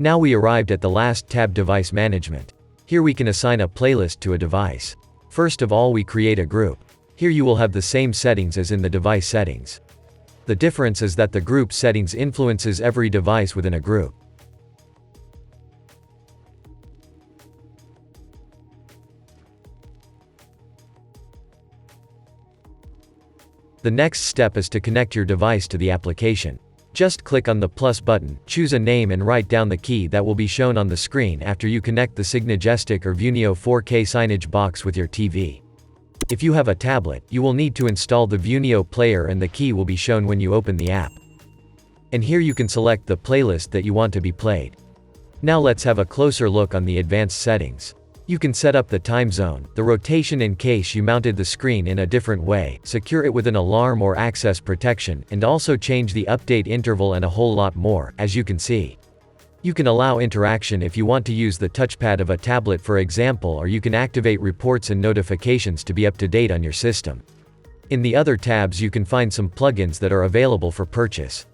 Now we arrived at the last tab, Device Management. Here we can assign a playlist to a device. First of all, we create a group. Here you will have the same settings as in the device settings. The difference is that the group settings influences every device within a group. The next step is to connect your device to the application. Just click on the plus button, choose a name and write down the key that will be shown on the screen after you connect the Signagestic or viewneo 4K signage box with your TV. If you have a tablet, you will need to install the viewneo player and the key will be shown when you open the app. And here you can select the playlist that you want to be played. Now let's have a closer look on the advanced settings. You can set up the time zone, the rotation in case you mounted the screen in a different way, secure it with an alarm or access protection, and also change the update interval and a whole lot more, as you can see. You can allow interaction if you want to use the touchpad of a tablet for example, or you can activate reports and notifications to be up to date on your system. In the other tabs you can find some plugins that are available for purchase.